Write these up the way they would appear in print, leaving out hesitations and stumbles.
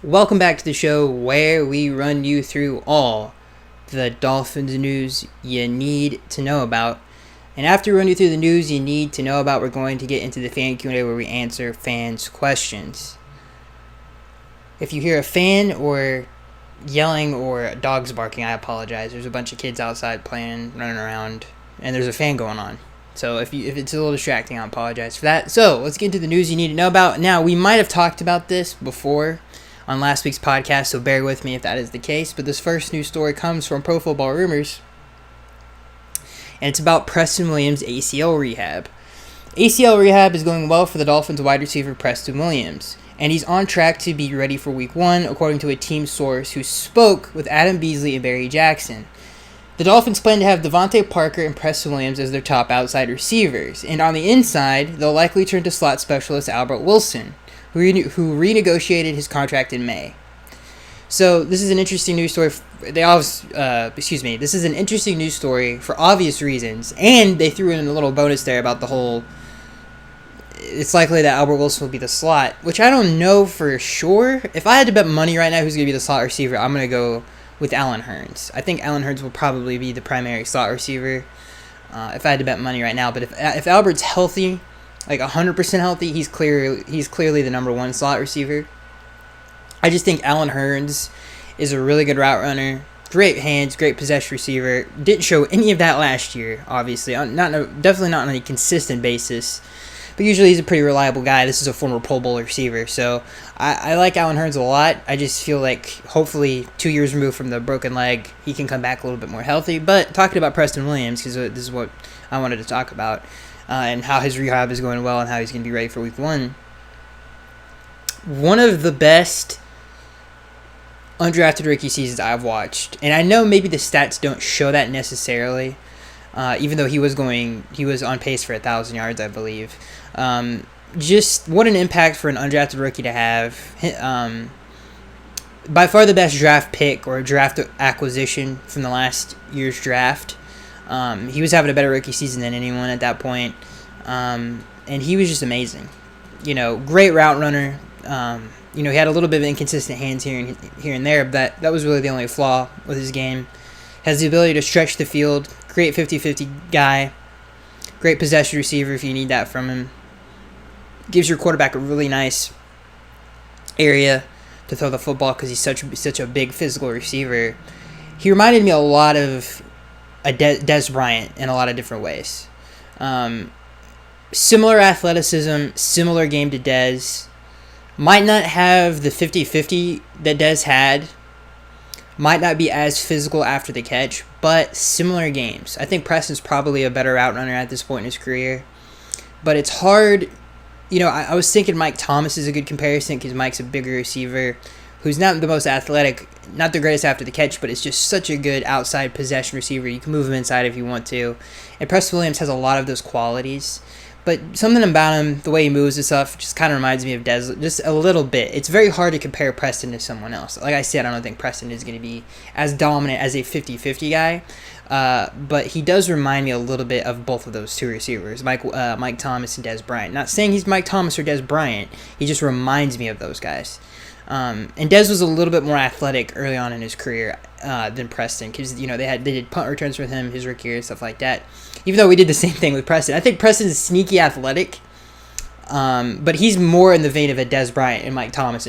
Welcome back to the show where we run you through all the Dolphins news you need to know about. And after we run you through the news you need to know about, we're going to get into the fan Q&A where we answer fans' questions. If you hear a fan or yelling or dogs barking, I apologize. There's a bunch of kids outside playing, running around, and there's a fan going on. So if it's a little distracting, I apologize for that. So let's get into the news you need to know about. Now, we might have talked about this before on last week's podcast, so bear with me if that is the case. But this first news story comes from Pro Football Rumors, and it's about Preston Williams' ACL rehab. ACL rehab is going well for the Dolphins wide receiver Preston Williams, and he's on track to be ready for Week 1, according to a team source who spoke with Adam Beasley and Barry Jackson. The Dolphins plan to have Devontae Parker and Preston Williams as their top outside receivers, and on the inside, they'll likely turn to slot specialist Albert Wilson, who renegotiated his contract in May. So this is an interesting news story. This is an interesting news story for obvious reasons, and they threw in a little bonus there about the whole. It's likely that Albert Wilson will be the slot, which I don't know for sure. If I had to bet money right now who's going to be the slot receiver, I'm going to go with Allen Hurns. I think Allen Hurns will probably be the primary slot receiver if I had to bet money right now. But if Albert's healthy, like 100% healthy, he's clearly the number one slot receiver. I just think Allen Hurns is a really good route runner, great hands, great possession receiver. Didn't show any of that last year, obviously. Definitely not on a consistent basis. But usually he's a pretty reliable guy. This is a former Pro Bowl receiver. So I like Allen Hurns a lot. I just feel like hopefully 2 years removed from the broken leg, he can come back a little bit more healthy. But talking about Preston Williams, because this is what I wanted to talk about, and how his rehab is going well and how he's going to be ready for Week 1. One of the best undrafted rookie seasons I've watched. And I know maybe the stats don't show that necessarily, even though he was on pace for 1,000 yards, I believe. Just what an impact for an undrafted rookie to have. By far the best draft pick or draft acquisition from the last year's draft. He was having a better rookie season than anyone at that point. And he was just amazing. Great route runner. He had a little bit of inconsistent hands here and there, but that was really the only flaw with his game. Has the ability to stretch the field. Great 50-50 guy. Great possession receiver if you need that from him. Gives your quarterback a really nice area to throw the football because he's such a big physical receiver. He reminded me a lot of a Dez Bryant in a lot of different ways. Similar athleticism, similar game to Dez. Might not have the 50-50 that Dez had. Might not be as physical after the catch, but similar games. I think Preston's probably a better route runner at this point in his career. But it's hard. I was thinking Mike Thomas is a good comparison because Mike's a bigger receiver who's not the most athletic, not the greatest after the catch, but it's just such a good outside possession receiver. You can move him inside if you want to. And Preston Williams has a lot of those qualities. But something about him, the way he moves and stuff, just kind of reminds me of Dez just a little bit. It's very hard to compare Preston to someone else. Like I said, I don't think Preston is going to be as dominant as a 50-50 guy. But he does remind me a little bit of both of those two receivers, Mike Thomas and Dez Bryant. Not saying he's Mike Thomas or Dez Bryant. He just reminds me of those guys. And Dez was a little bit more athletic early on in his career than Preston because they did punt returns with him his rookie year and stuff like that. Even though we did the same thing with Preston, I think Preston's sneaky athletic, but he's more in the vein of a Dez Bryant and Mike Thomas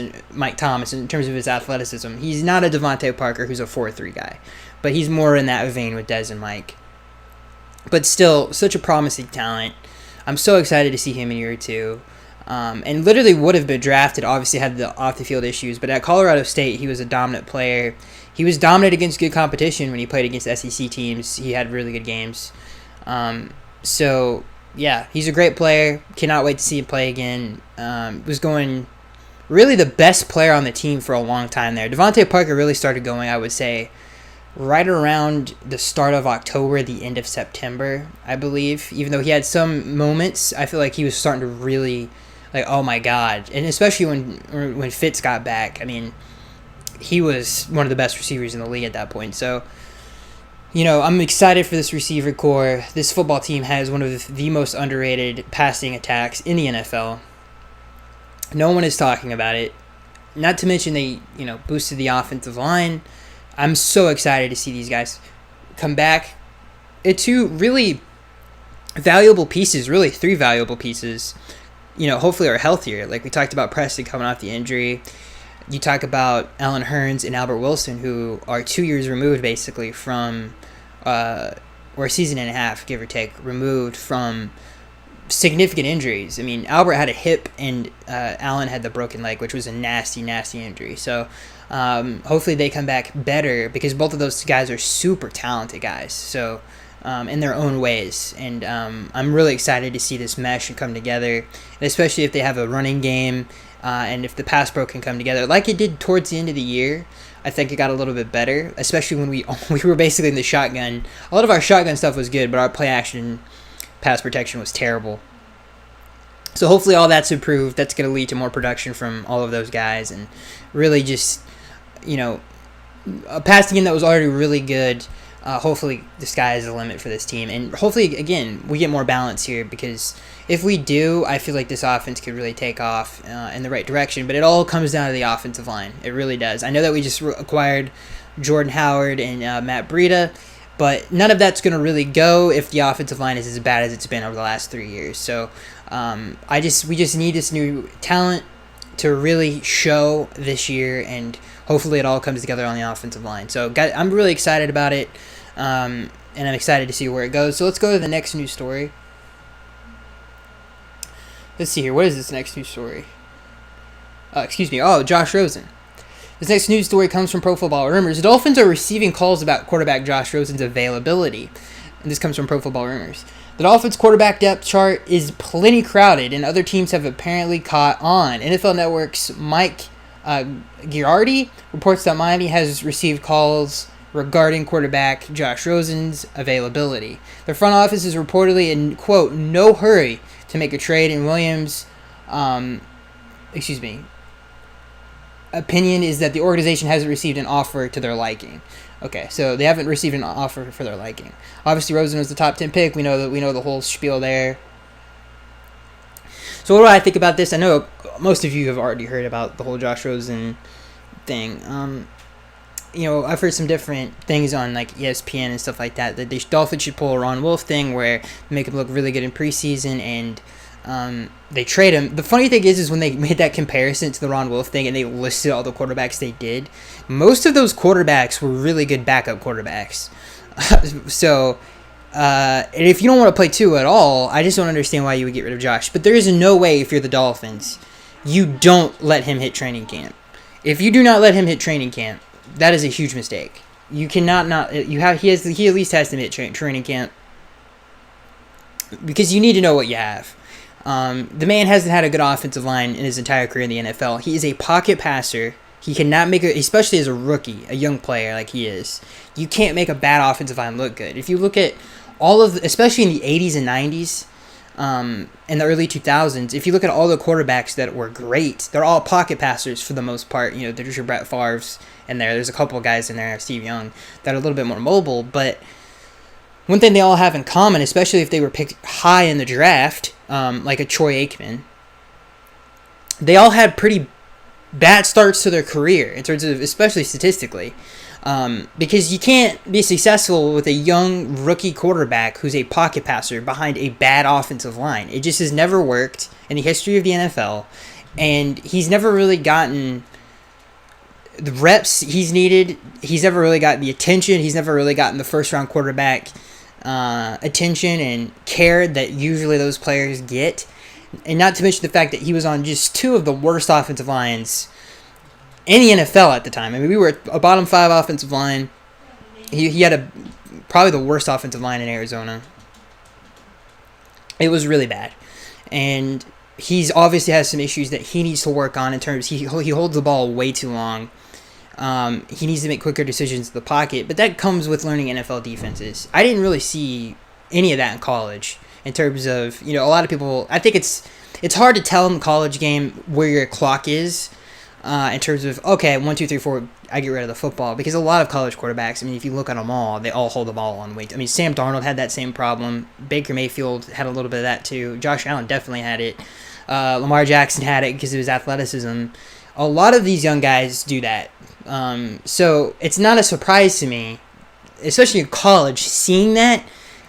in terms of his athleticism. He's not a Devontae Parker who's a 4-3 guy, but he's more in that vein with Dez and Mike. But still, such a promising talent. I'm so excited to see him in year 2. And literally would have been drafted, obviously had the off-the-field issues, but at Colorado State, he was a dominant player. He was dominant against good competition when he played against SEC teams. He had really good games. So, yeah, he's a great player. Cannot wait to see him play again. Was going really the best player on the team for a long time there. Devontae Parker really started going, I would say, right around the start of October, the end of September, I believe. Even though he had some moments, I feel like he was starting to really, oh my God. And especially when Fitz got back, I mean, he was one of the best receivers in the league at that point. So, I'm excited for this receiver core. This football team has one of the most underrated passing attacks in the NFL. No one is talking about it. not to mention they boosted the offensive line. I'm so excited to see these guys come back. It's two really valuable pieces, really three valuable pieces, hopefully are healthier. Like we talked about Preston coming off the injury. You talk about Allen Hurns and Albert Wilson, who are 2 years removed basically from, or a season and a half, give or take, removed from significant injuries. I mean, Albert had a hip and Allen had the broken leg, which was a nasty, nasty injury. So hopefully they come back better, because both of those guys are super talented guys. So in their own ways. And I'm really excited to see this mesh and come together, and especially if they have a running game and if the pass pro can come together like it did towards the end of the year. I think it got a little bit better, especially when we were basically in the shotgun. A lot of our shotgun stuff was good, but our play action pass protection was terrible. So hopefully all that's improved. That's going to lead to more production from all of those guys, and really just, a passing game that was already really good. Hopefully the sky is the limit for this team, and hopefully, again, we get more balance here, because if we do, I feel like this offense could really take off in the right direction. But it all comes down to the offensive line. It really does. I know that we just acquired Jordan Howard and Matt Breida, but none of that's going to really go if the offensive line is as bad as it's been over the last 3 years. So we just need this new talent to really show this year, and hopefully it all comes together on the offensive line. So I'm really excited about it, and I'm excited to see where it goes. So let's go to the next news story. Let's see here. What is this next news story? Josh Rosen. This next news story comes from Pro Football Rumors. The Dolphins are receiving calls about quarterback Josh Rosen's availability. And this comes from Pro Football Rumors. The Dolphins' quarterback depth chart is plenty crowded, and other teams have apparently caught on. NFL Network's Mike Giardi reports that Miami has received calls regarding quarterback Josh Rosen's availability. The front office is reportedly in, quote, no hurry to make a trade, and Williams' opinion is that the organization hasn't received an offer to their liking. Okay, so they haven't received an offer for their liking. Obviously, Rosen was the top 10 pick. We know the whole spiel there. So what do I think about this? I know most of you have already heard about the whole Josh Rosen thing. I've heard some different things on like ESPN and stuff like that. That the Dolphins should pull a Ron Wolf thing where they make him look really good in preseason, and they trade him. The funny thing is when they made that comparison to the Ron Wolf thing and they listed all the quarterbacks they did, most of those quarterbacks were really good backup quarterbacks. So, and if you don't want to play Tua at all, I just don't understand why you would get rid of Josh. But there is no way, if you're the Dolphins, you don't let him hit training camp. If you do not let him hit training camp, that is a huge mistake. You cannot not. He at least has to hit training camp, because you need to know what you have. The man hasn't had a good offensive line in his entire career in the NFL. He is a pocket passer. He cannot make especially as a rookie, a young player like he is. You can't make a bad offensive line look good. If you look at especially in the 80s and 90s, in the early 2000s, if you look at all the quarterbacks that were great, they're all pocket passers for the most part. There's your Brett Favre's in there. There's a couple of guys in there, Steve Young, that are a little bit more mobile. But one thing they all have in common, especially if they were picked high in the draft, like a Troy Aikman, they all had pretty bad starts to their career in terms of, especially statistically, because you can't be successful with a young rookie quarterback who's a pocket passer behind a bad offensive line. It just has never worked in the history of the NFL, and he's never really gotten the reps he's needed. He's never really gotten the attention. He's never really gotten the first-round quarterback attention and care that usually those players get. And not to mention the fact that he was on just two of the worst offensive lines in the NFL at the time. I mean, we were a bottom 5 offensive line. He had probably the worst offensive line in Arizona. It was really bad. And he's obviously has some issues that he needs to work on in terms he holds the ball way too long. He needs to make quicker decisions in the pocket, but that comes with learning NFL defenses. I didn't really see any of that in college in terms of, a lot of people, I think it's hard to tell in the college game where your clock is in terms of, okay, 1, 2, 3, 4, I get rid of the football, because a lot of college quarterbacks, I mean, if you look at them all, they all hold the ball on weight. I mean, Sam Darnold had that same problem. Baker Mayfield had a little bit of that too. Josh Allen definitely had it. Lamar Jackson had it because of his athleticism. A lot of these young guys do that. So it's not a surprise to me, especially in college, seeing that.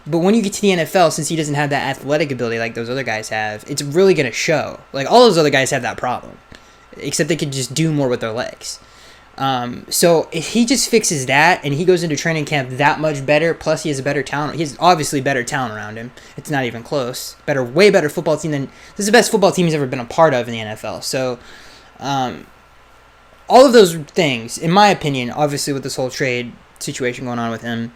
But when you get to the NFL, since he doesn't have that athletic ability like those other guys have, it's really going to show. Like, all those other guys have that problem, except they could just do more with their legs. So if he just fixes that and he goes into training camp that much better, plus he has a better talent. He has obviously better talent around him. It's not even close. Way better football team than... This is the best football team he's ever been a part of in the NFL. So, all of those things, in my opinion, obviously with this whole trade situation going on with him,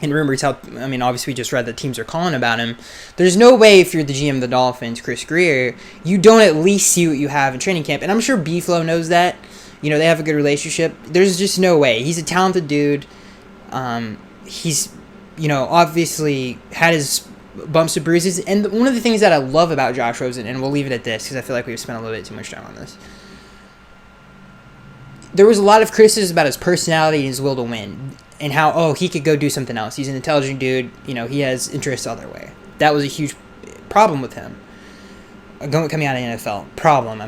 and rumors obviously we just read that teams are calling about him. There's no way, if you're the GM of the Dolphins, Chris Greer, you don't at least see what you have in training camp. And I'm sure B-Flow knows that. They have a good relationship. There's just no way. He's a talented dude. He's, obviously had his bumps and bruises. And one of the things that I love about Josh Rosen, and we'll leave it at this because I feel like we've spent a little bit too much time on this. There was a lot of criticism about his personality and his will to win. And how, he could go do something else. He's an intelligent dude. He has interests the other way. That was a huge problem with him. Coming out of the NFL. Problem.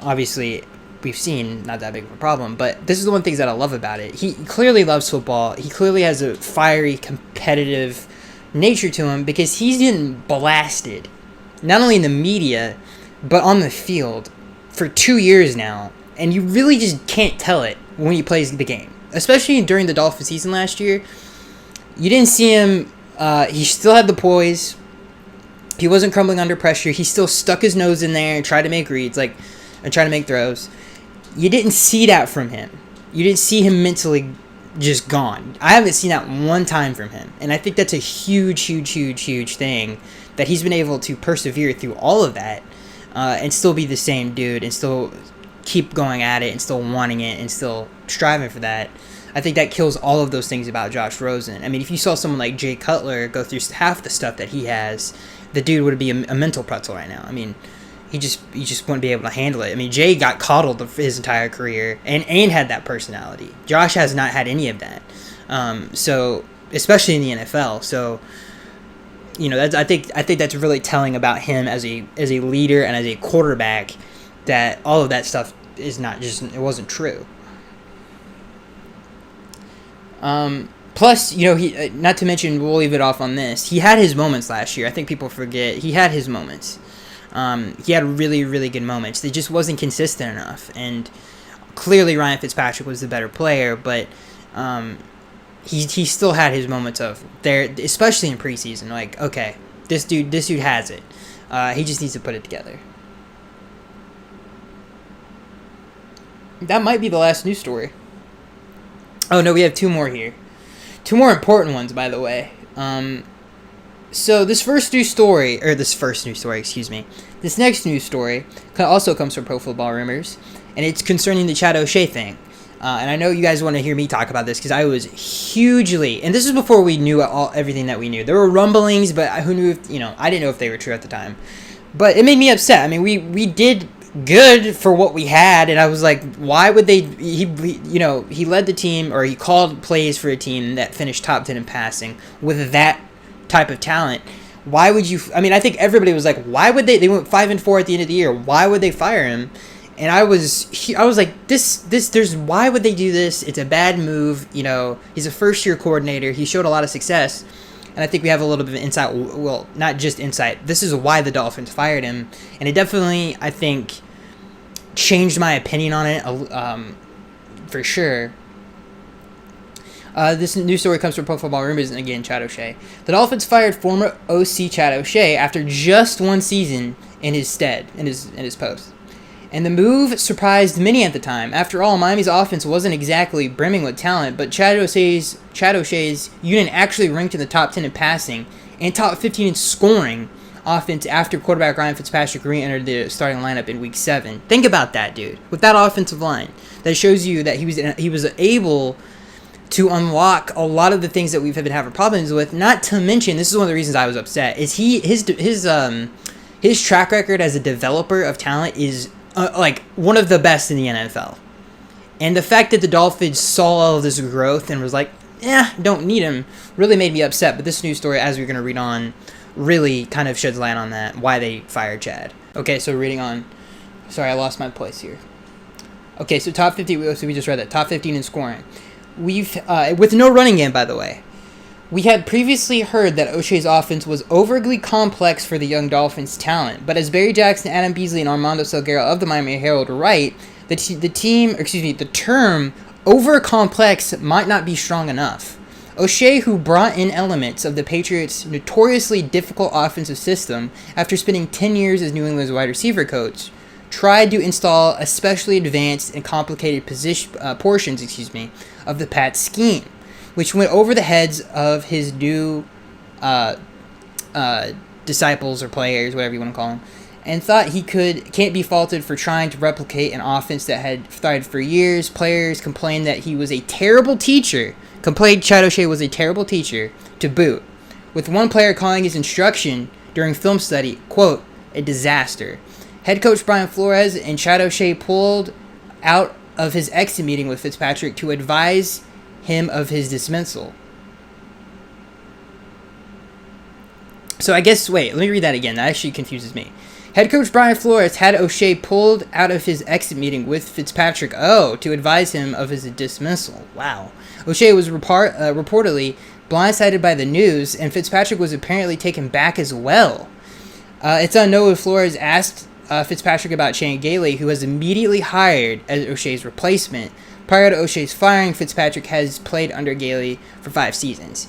Obviously, we've seen not that big of a problem. But this is the one thing that I love about it. He clearly loves football. He clearly has a fiery, competitive nature to him because he's been blasted. Not only in the media, but on the field for 2 years now. And you really just can't tell it when he plays the game. Especially during the Dolphins season last year, you didn't see him. He still had the poise. He wasn't crumbling under pressure. He still stuck his nose in there and tried to make reads, and try to make throws. You didn't see that from him. You didn't see him mentally just gone. I haven't seen that one time from him, and I think that's a huge, huge, huge, huge thing that he's been able to persevere through all of that and still be the same dude and still keep going at it and still wanting it and still striving for that. I think that kills all of those things about Josh Rosen. If you saw someone like Jay Cutler go through half the stuff that he has, the dude would be a mental pretzel right now. He just wouldn't be able to handle it. Jay got coddled his entire career and had that personality. Josh has not had any of that. So especially in the NFL. So I think that's really telling about him as a leader and as a quarterback, that all of that stuff is it wasn't true. Plus, he not to mention, we'll leave it off on this. He had his moments last year. I think people forget he had his moments. He had really, really good moments. They just wasn't consistent enough. And clearly, Ryan Fitzpatrick was the better player, but he still had his moments of there, especially in preseason. Okay, this dude has it. He just needs to put it together. That might be the last news story. Oh, no, we have two more here. Two more important ones, by the way. So this next news story, this next news story also comes from Pro Football Rumors, and it's concerning the Chad O'Shea thing. And I know you guys want to hear me talk about this because I was hugely, and this is before we knew everything that we knew. There were rumblings, but who knew I didn't know if they were true at the time. But it made me upset. We did good for what we had, and I was like, why would they? He led the team, or he called plays for a team that finished top 10 in passing with that type of talent. Why would you? I think everybody was like, why would they? They went 5-4 at the end of the year. Why would they fire him? And I was like, there's why would they do this? It's a bad move. He's a first-year coordinator. He showed a lot of success. And I think we have a little bit of insight. Well, not just insight. This is why the Dolphins fired him. And it definitely, I think, changed my opinion on it for sure. This news story comes from Pro Football Rumors, and again, Chad O'Shea. The Dolphins fired former OC Chad O'Shea after just one season in his post. And the move surprised many at the time. After all, Miami's offense wasn't exactly brimming with talent, but Chad O'Shea's unit actually ranked in the top 10 in passing and top 15 in scoring offense after quarterback Ryan Fitzpatrick re-entered the starting lineup in Week 7. Think about that, dude. With that offensive line, that shows you that he was able to unlock a lot of the things that we've been having problems with. Not to mention, this is one of the reasons I was upset, is his track record as a developer of talent is one of the best in the NFL. And the fact that the Dolphins saw all of this growth and was like, don't need him, really made me upset. But this news story, as we're going to read on, really kind of sheds light on that, why they fired Chad. Okay, so reading on. Sorry, I lost my place here. Okay, so top 50. So we just read that top 15 in scoring. We've with no running game, by the way. We had previously heard that O'Shea's offense was overly complex for the young Dolphins' talent, but as Barry Jackson, Adam Beasley, and Armando Salguero of the Miami Herald write, the term over-complex might not be strong enough. O'Shea, who brought in elements of the Patriots' notoriously difficult offensive system after spending 10 years as New England's wide receiver coach, tried to install especially advanced and complicated portions of the Pats scheme, which went over the heads of his new disciples or players, whatever you want to call them, and thought he can't be faulted for trying to replicate an offense that had thrived for years. Players complained that he was a terrible teacher. Chad O'Shea was a terrible teacher to boot, with one player calling his instruction during film study, quote, a disaster. Head coach Brian Flores and Chad O'Shea pulled out of his exit meeting with Fitzpatrick to advise him of his dismissal. So I guess, wait, let me read that again. That actually confuses me. Head coach Brian Flores had O'Shea pulled out of his exit meeting with Fitzpatrick, to advise him of his dismissal. Wow. O'Shea was reportedly blindsided by the news, and Fitzpatrick was apparently taken back as well. It's unknown if Flores asked Fitzpatrick about Shane Gailey, who was immediately hired as O'Shea's replacement. Prior to O'Shea's firing, Fitzpatrick has played under Gailey for 5 seasons.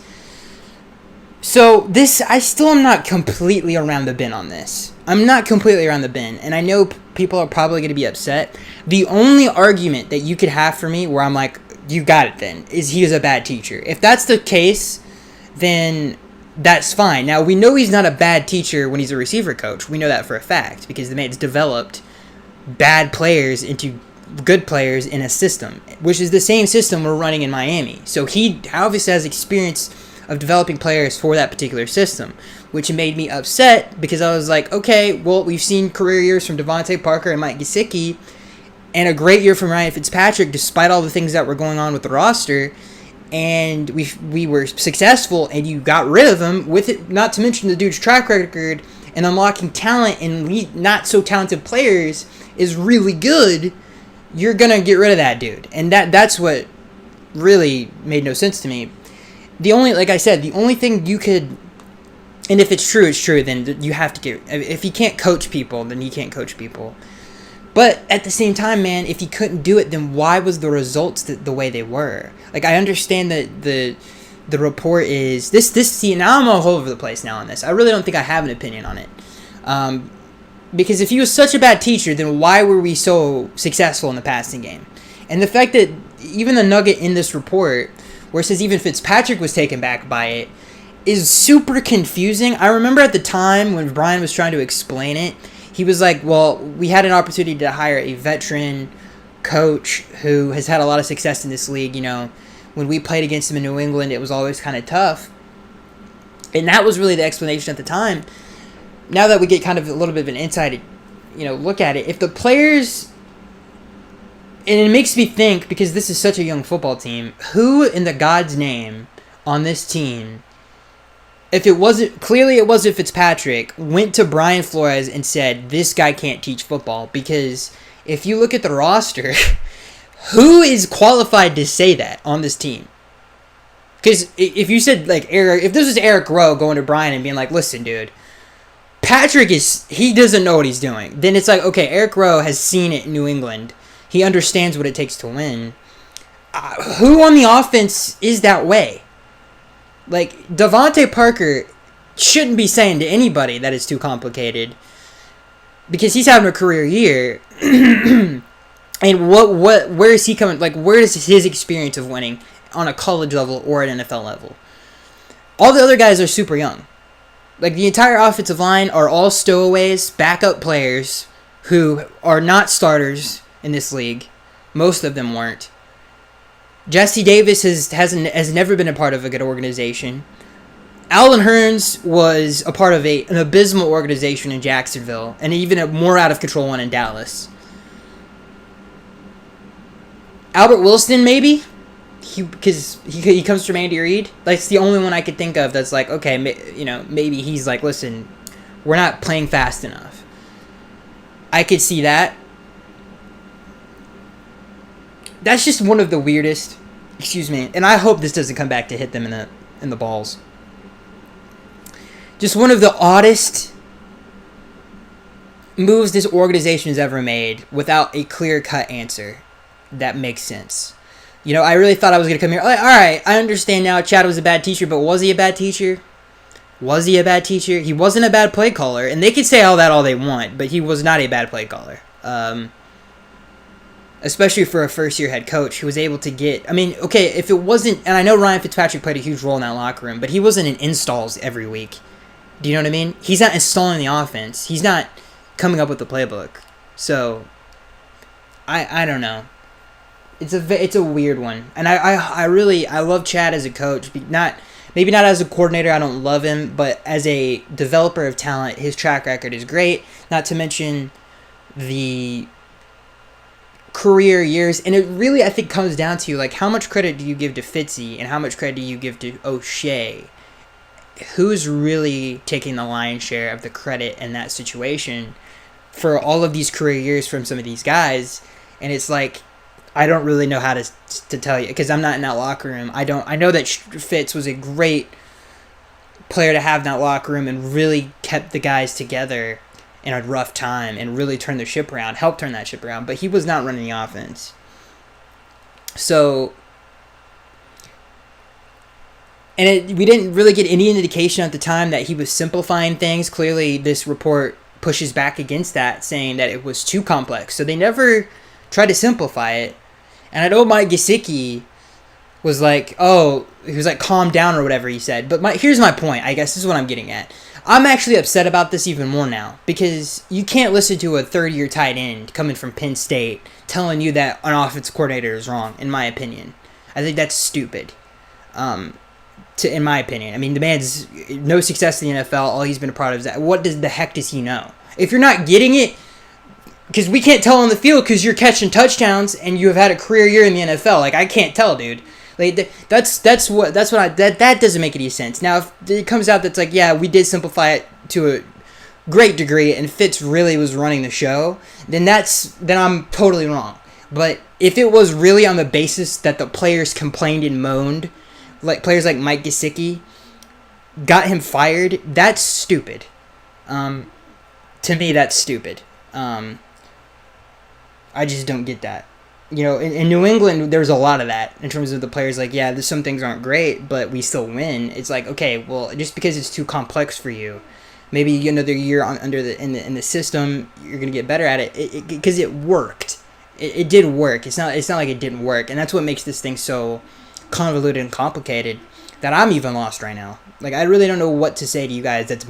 So I still am not completely around the bend on this. I'm not completely around the bend, and I know people are probably going to be upset. The only argument that you could have for me where I'm like, you got it then, is he is a bad teacher. If that's the case, then that's fine. Now, we know he's not a bad teacher when he's a receiver coach. We know that for a fact, because the man's developed bad players into good players in a system, which is the same system we're running in Miami. So he obviously has experience of developing players for that particular system, which made me upset because I was like, okay, well, we've seen career years from Devontae Parker and Mike Gesicki, and a great year from Ryan Fitzpatrick, despite all the things that were going on with the roster, and we were successful, and you got rid of him with it. Not to mention the dude's track record and unlocking talent in not so talented players is really good. You're gonna get rid of that dude, and that's what really made no sense to me. The only thing you could, and if it's true, it's true. Then you have to get. If he can't coach people, then he can't coach people. But at the same time, man, if he couldn't do it, then why was the results the way they were? Like, I understand that the report is this. See, now I'm all over the place now on this. I really don't think I have an opinion on it. Because if he was such a bad teacher, then why were we so successful in the passing game? And the fact that even the nugget in this report, where it says even Fitzpatrick was taken back by it, is super confusing. I remember at the time when Brian was trying to explain it, he was like, well, we had an opportunity to hire a veteran coach who has had a lot of success in this league. You know, when we played against him in New England, it was always kind of tough. And that was really the explanation at the time. Now that we get kind of a little bit of an inside, look at it, if the players, and it makes me think, because this is such a young football team, who in the God's name on this team, if it wasn't Fitzpatrick, went to Brian Flores and said, this guy can't teach football? Because if you look at the roster, who is qualified to say that on this team? Because if you said, if this was Eric Rowe going to Brian and being like, listen, dude, Patrick he doesn't know what he's doing. Then it's like, okay, Eric Rowe has seen it in New England. He understands what it takes to win. Who on the offense is that way? Like, Devontae Parker shouldn't be saying to anybody that it's too complicated, because he's having a career year. And where is he coming? Like, where is his experience of winning on a college level or an NFL level? All the other guys are super young. Like, the entire offensive line are all stowaways, backup players who are not starters in this league. Most of them weren't. Jesse Davis has never been a part of a good organization. Alan Hearns was a part of an abysmal organization in Jacksonville, and even a more out-of-control one in Dallas. Albert Wilson, maybe? Because he comes from Andy Reid. That's the only one I could think of that's like, okay, maybe he's like, listen, we're not playing fast enough. I could see that. That's just one of the weirdest. Excuse me, and I hope this doesn't come back to hit them in the balls. Just one of the oddest moves this organization has ever made without a clear-cut answer that makes sense. You know, I really thought I was going to come here. Like, all right, I understand now Chad was a bad teacher, but was he a bad teacher? Was he a bad teacher? He wasn't a bad play caller, and they can say all they want, but he was not a bad play caller. Especially for a first-year head coach who was able to get... I mean, okay, if it wasn't... And I know Ryan Fitzpatrick played a huge role in that locker room, but he wasn't in installs every week. Do you know what I mean? He's not installing the offense. He's not coming up with the playbook. So, I don't know. It's a weird one. And I really love Chad as a coach. Maybe not as a coordinator, I don't love him, but as a developer of talent, his track record is great. Not to mention the career years, and it really, I think, comes down to, like, how much credit do you give to Fitzy and how much credit do you give to O'Shea? Who's really taking the lion's share of the credit in that situation for all of these career years from some of these guys? And it's like, I don't really know how to tell you, because I'm not in that locker room. I know that Fitz was a great player to have in that locker room and really kept the guys together in a rough time and really turned the ship around, helped turn that ship around, but he was not running the offense. So, and we didn't really get any indication at the time that he was simplifying things. Clearly, this report pushes back against that, saying that it was too complex. So they never tried to simplify it. And I know Mike Gesicki was like, he was like, calm down or whatever he said. But here's my point, I guess this is what I'm getting at. I'm actually upset about this even more now, because you can't listen to a third-year tight end coming from Penn State telling you that an offensive coordinator is wrong, in my opinion. I think that's stupid, in my opinion. I mean, the man's no success in the NFL. All he's been a part of is that. What the heck does he know? If you're not getting it, because we can't tell on the field because you're catching touchdowns and you have had a career year in the NFL. Like, I can't tell, dude. Like, that doesn't make any sense. Now, if it comes out that's like, yeah, we did simplify it to a great degree and Fitz really was running the show, then I'm totally wrong. But if it was really on the basis that the players complained and moaned, like players like Mike Gesicki got him fired, that's stupid. To me, that's stupid. I just don't get that. You know, in New England, there's a lot of that in terms of the players like, yeah, some things aren't great, but we still win. It's like, okay, well, just because it's too complex for you, maybe another year in the system, you're gonna get better at it because it worked. It did work. It's not like it didn't work, and that's what makes this thing so convoluted and complicated that I'm even lost right now. Like, I really don't know what to say to you guys. That's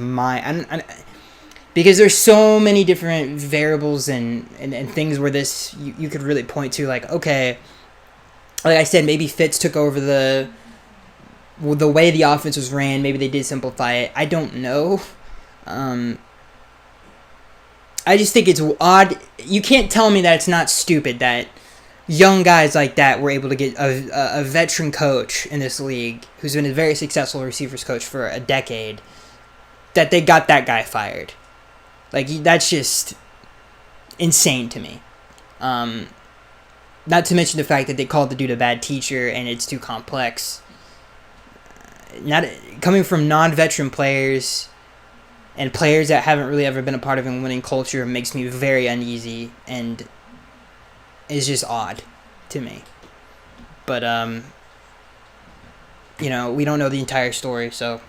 because there's so many different variables and things where this you could really point to, like, okay, like I said, maybe Fitz took over the way the offense was ran. Maybe they did simplify it. I don't know. I just think it's odd. You can't tell me that it's not stupid that young guys like that were able to get a veteran coach in this league who's been a very successful receivers coach for a decade, that they got that guy fired. Like, that's just insane to me. Not to mention the fact that they called the dude a bad teacher and it's too complex. Not coming from non-veteran players and players that haven't really ever been a part of a winning culture makes me very uneasy and is just odd to me. But, you know, we don't know the entire story, so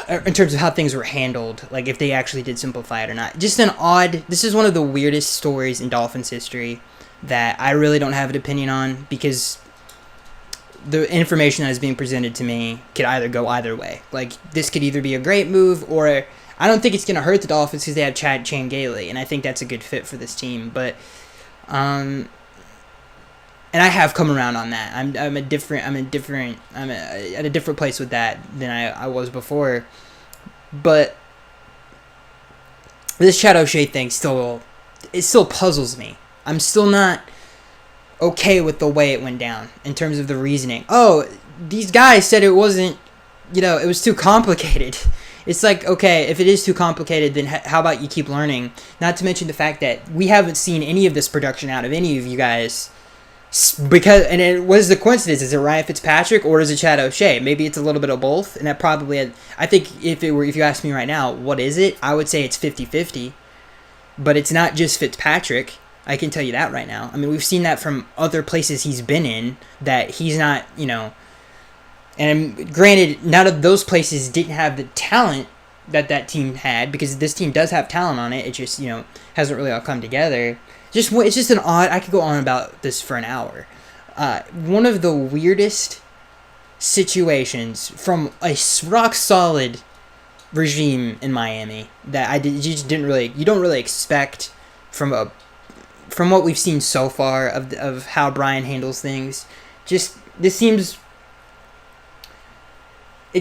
in terms of how things were handled, like if they actually did simplify it or not. Just this is one of the weirdest stories in Dolphins history that I really don't have an opinion on, because the information that is being presented to me could either go either way. Like, this could either be a great move, or I don't think it's going to hurt the Dolphins because they have Chad Gailey, and I think that's a good fit for this team. But, and I have come around on that. I'm at a different place with that than I was before. But this Chad O'Shea thing still puzzles me. I'm still not okay with the way it went down in terms of the reasoning. Oh, these guys said it wasn't, it was too complicated. It's like, okay, if it is too complicated, then how about you keep learning? Not to mention the fact that we haven't seen any of this production out of any of you guys. Because, and it was the coincidence. Is it Ryan Fitzpatrick or is it Chad O'Shea? Maybe it's a little bit of both. And that probably, I think if you ask me right now, what is it? I would say it's 50-50. But it's not just Fitzpatrick. I can tell you that right now. I mean, we've seen that from other places he's been in, that he's not, and granted, none of those places didn't have the talent that team had, because this team does have talent on it. It just, hasn't really all come together. It's just an odd, I could go on about this for an hour. One of the weirdest situations from a rock solid regime in Miami that you don't really expect from what we've seen so far of how Brian handles things. It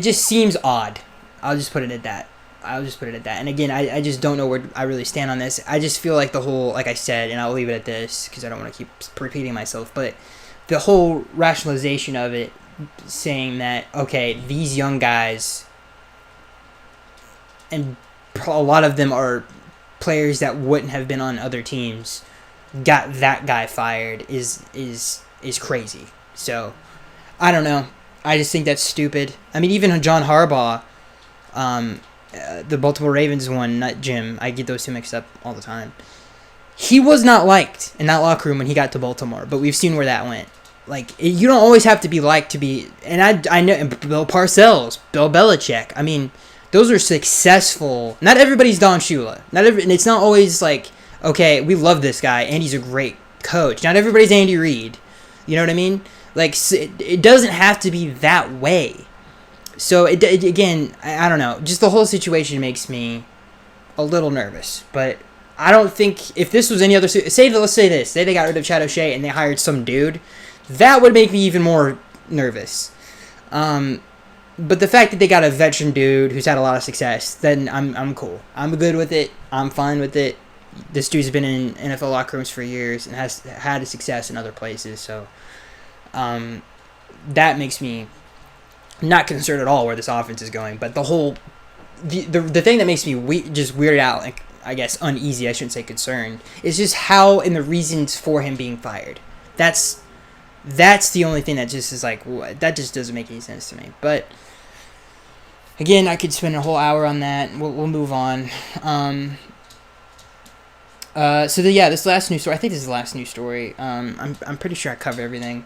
just seems odd. I'll just put it at that. And again, I just don't know where I really stand on this. I just feel like the whole, like I said, and I'll leave it at this because I don't want to keep repeating myself, but the whole rationalization of it, saying that, okay, these young guys, and a lot of them are players that wouldn't have been on other teams, got that guy fired is crazy. So, I don't know. I just think that's stupid. I mean, even John Harbaugh, the Baltimore Ravens one, not Jim. I get those two mixed up all the time. He was not liked in that locker room when he got to Baltimore, but we've seen where that went. Like, you don't always have to be liked to be... And I know... Bill Parcells, Bill Belichick. I mean, those are successful... Not everybody's Don Shula. And it's not always like, okay, we love this guy, and he's a great coach. Not everybody's Andy Reid. You know what I mean? Like, it doesn't have to be that way. So, again, I don't know. Just the whole situation makes me a little nervous. But I don't think... If this was any other... Let's say this. Say they got rid of Chad O'Shea and they hired some dude... That would make me even more nervous. But the fact that they got a veteran dude who's had a lot of success, then I'm cool. I'm good with it. I'm fine with it. This dude's been in NFL locker rooms for years and has had success in other places. So that makes me not concerned at all where this offense is going. But the whole the thing that makes me just weirded out, like, I guess uneasy, I shouldn't say concerned, is just how and the reasons for him being fired. That's the only thing that just is like, that just doesn't make any sense to me. But again, I could spend a whole hour on that. We'll move on. This last news story. I think this is the last news story. I'm pretty sure I covered everything.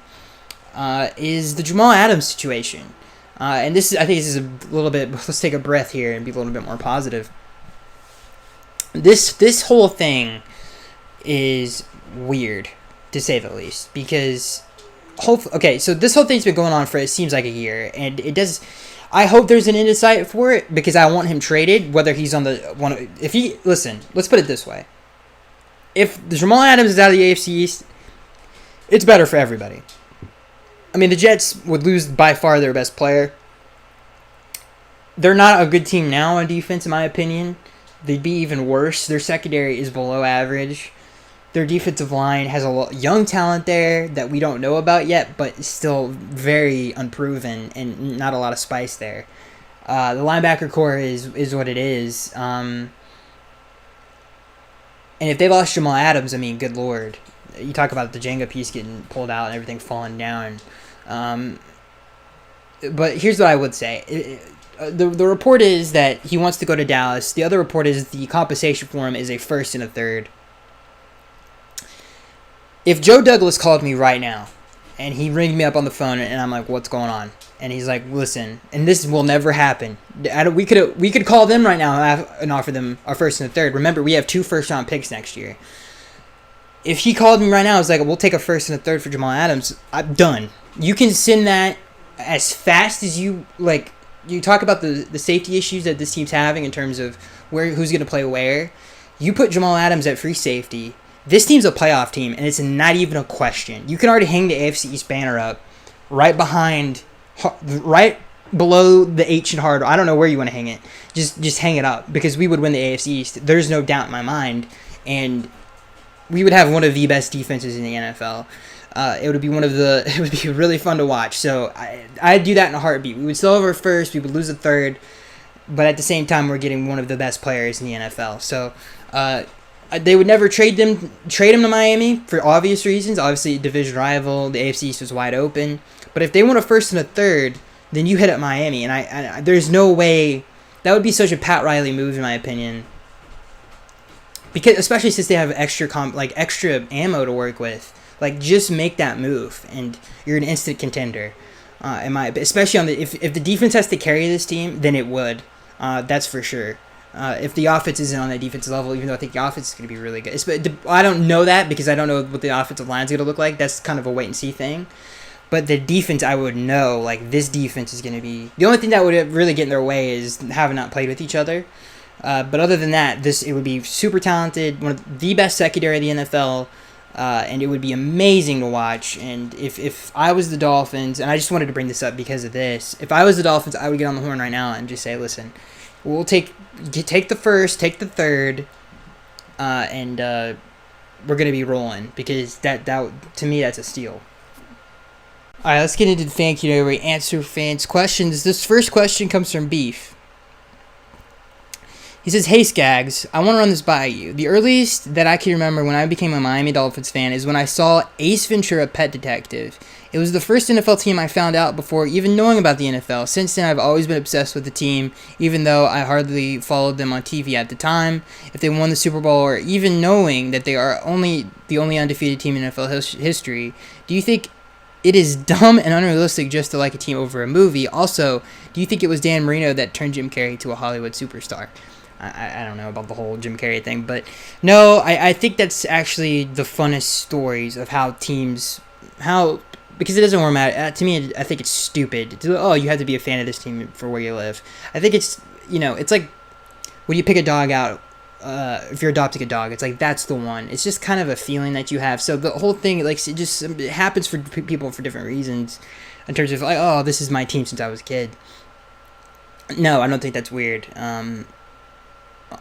Is the Jamal Adams situation, and I think this is a little bit. Let's take a breath here and be a little bit more positive. This whole thing is weird, to say the least, because. So this whole thing's been going on for, it seems like, a year, and it does. I hope there's an end in sight for it, because I want him traded, whether he's on the one. Listen, let's put it this way: if the Jamal Adams is out of the AFC East, it's better for everybody. I mean, the Jets would lose by far their best player. They're not a good team now on defense, in my opinion. They'd be even worse. Their secondary is below average. Their defensive line has a young talent there that we don't know about yet, but is still very unproven and not a lot of spice there. The linebacker core is what it is. And if they lost Jamal Adams, I mean, good Lord. You talk about the Jenga piece getting pulled out and everything falling down. But here's what I would say. The report is that he wants to go to Dallas. The other report is the compensation for him is a first and a third. If Joe Douglas called me right now, and he ringed me up on the phone, and I'm like, what's going on? And he's like, listen, and this will never happen. We could call them right now and offer them our first and a third. Remember, we have 2 first-round picks next year. If he called me right now, it's like, we'll take a first and a third for Jamal Adams. I'm done. You can send that as fast as you, like, you talk about the safety issues that this team's having in terms of who's going to play where. You put Jamal Adams at free safety. This team's a playoff team, and it's not even a question. You can already hang the AFC East banner up right below the H and hard. I don't know where you want to hang it. Just hang it up, because we would win the AFC East. There's no doubt in my mind, and we would have one of the best defenses in the NFL. It would be it would be really fun to watch. So I'd do that in a heartbeat. We would still have our first. We would lose a third. but at the same time, we're getting one of the best players in the NFL. So they would never trade him to Miami for obvious reasons. Obviously, division rival, the AFC East was wide open. But if they want a first and a third, then you hit up Miami, and I there's no way that would be such a Pat Riley move, in my opinion. Because especially since they have extra ammo to work with, like just make that move, and you're an instant contender. Especially on if the defense has to carry this team, then it would. That's for sure. If the offense isn't on that defensive level, even though I think the offense is going to be really good. I don't know that because I don't know what the offensive line is going to look like. That's kind of a wait and see thing. But the defense, I would know, like, this defense is going to be... The only thing that would really get in their way is having not played with each other. But other than that, it would be super talented, one of the best secondary of the NFL, and it would be amazing to watch. And if I was the Dolphins, and I just wanted to bring this up because of this, if I was the Dolphins, I would get on the horn right now and just say, listen, we'll take the first, take the third, and we're going to be rolling, because that to me, that's a steal. All right, let's get into the fan Q&A where we answer fans' questions. This first question comes from Beef. He says, "Hey Skaggs, I want to run this by you. The earliest that I can remember when I became a Miami Dolphins fan is when I saw Ace Ventura: Pet Detective. It was the first NFL team I found out before even knowing about the NFL. Since then, I've always been obsessed with the team, even though I hardly followed them on TV at the time. If they won the Super Bowl, or even knowing that they are the only undefeated team in NFL history, do you think it is dumb and unrealistic just to like a team over a movie? Also, do you think it was Dan Marino that turned Jim Carrey to a Hollywood superstar?" I don't know about the whole Jim Carrey thing, but no, I think that's actually the funnest stories of how teams, because it doesn't really matter. To me, I think it's stupid. You have to be a fan of this team for where you live. I think it's, it's like when you pick a dog out, if you're adopting a dog, it's like, that's the one. It's just kind of a feeling that you have. So the whole thing, like, it happens for people for different reasons in terms of, like, oh, this is my team since I was a kid. No, I don't think that's weird.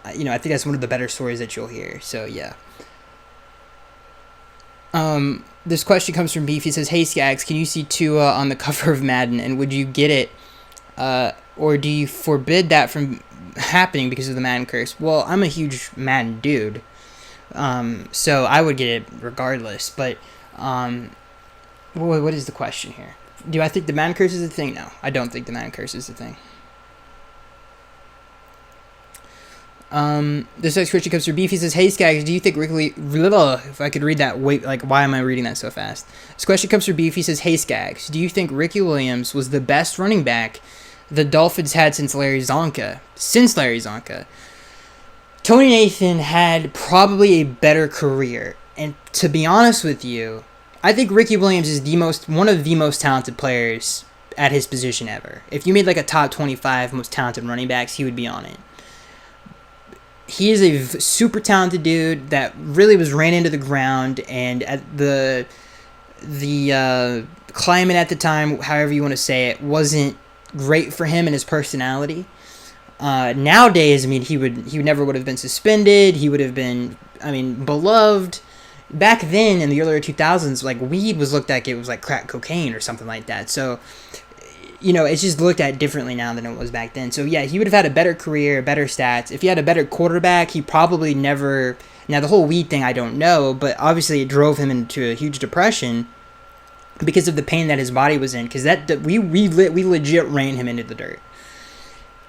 I think that's one of the better stories that you'll hear. So, yeah. This question comes from Beef. He says, "Hey, Skaggs, can you see Tua on the cover of Madden, and would you get it? Or do you forbid that from happening because of the Madden curse?" Well, I'm a huge Madden dude. So I would get it regardless. But, what is the question here? Do I think the Madden curse is a thing? No, I don't think the Madden curse is a thing. This next question comes from Beef. He says, "Hey Skaggs, do you think if I could read that, why am I reading that so fast?" This question comes from Beef. He says, "Hey Skaggs, do you think Ricky Williams was the best running back the Dolphins had since Larry Zonka? Tony Nathan had probably a better career, and to be honest with you, I think Ricky Williams is one of the most talented players at his position ever. If you made like a top 25 most talented running backs, he would be on it. He is a super talented dude that really ran into the ground, and at the climate at the time, however you want to say it, wasn't great for him and his personality. Nowadays, he never would have been suspended. He would have been, beloved. Back then, in the earlier 2000s, like, weed was looked at, it was like crack cocaine or something like that. So, it's just looked at differently now than it was back then. So, yeah, he would have had a better career, better stats. If he had a better quarterback, he probably never... Now, the whole weed thing, I don't know, but obviously it drove him into a huge depression because of the pain that his body was in, because we legit ran him into the dirt.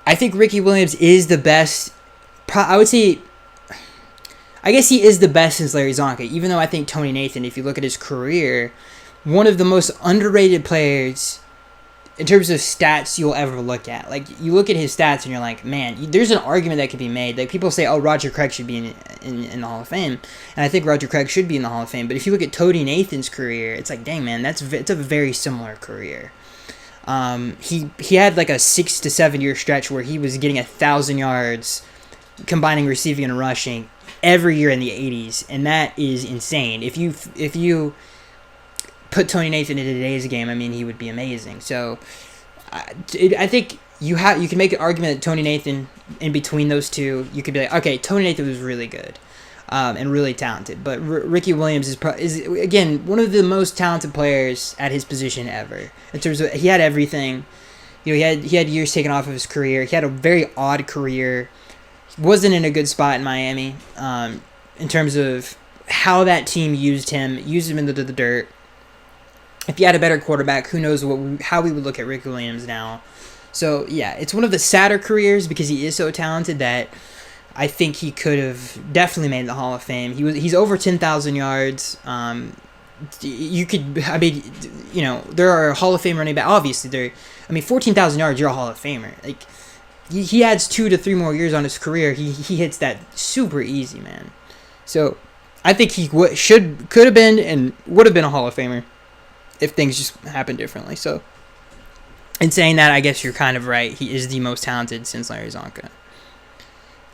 I think Ricky Williams is the best... I would say... I guess he is the best since Larry Zonka, even though I think Tony Nathan, if you look at his career, one of the most underrated players in terms of stats you'll ever look at. Like, you look at his stats and you're like, man, there's an argument that could be made. Like, people say, oh, Roger Craig should be in the Hall of Fame. And I think Roger Craig should be in the Hall of Fame. But if you look at Tony Nathan's career, it's like, dang, man, it's a very similar career. He had like a 6 to 7 year stretch where he was getting 1,000 yards, combining receiving and rushing, every year in the 80s. And that is insane. If you put Tony Nathan into today's game, he would be amazing. So I think you can make an argument that Tony Nathan, in between those two, you could be like, okay, Tony Nathan was really good and really talented, but Ricky Williams is again one of the most talented players at his position ever. In terms of, he had everything. He had years taken off of his career. He had a very odd career. He wasn't in a good spot in Miami in terms of how that team used him into the dirt. If he had a better quarterback, who knows how we would look at Rick Williams now. So, yeah, it's one of the sadder careers because he is so talented that I think he could have definitely made the Hall of Fame. He's over 10,000 yards. There are Hall of Fame running back. Obviously, 14,000 yards, you're a Hall of Famer. Like, he adds 2 to 3 more years on his career. He hits that super easy, man. So, I think he could have been and would have been a Hall of Famer if things just happened differently. So, in saying that, I guess you're kind of right. He is the most talented since Larry Zonka.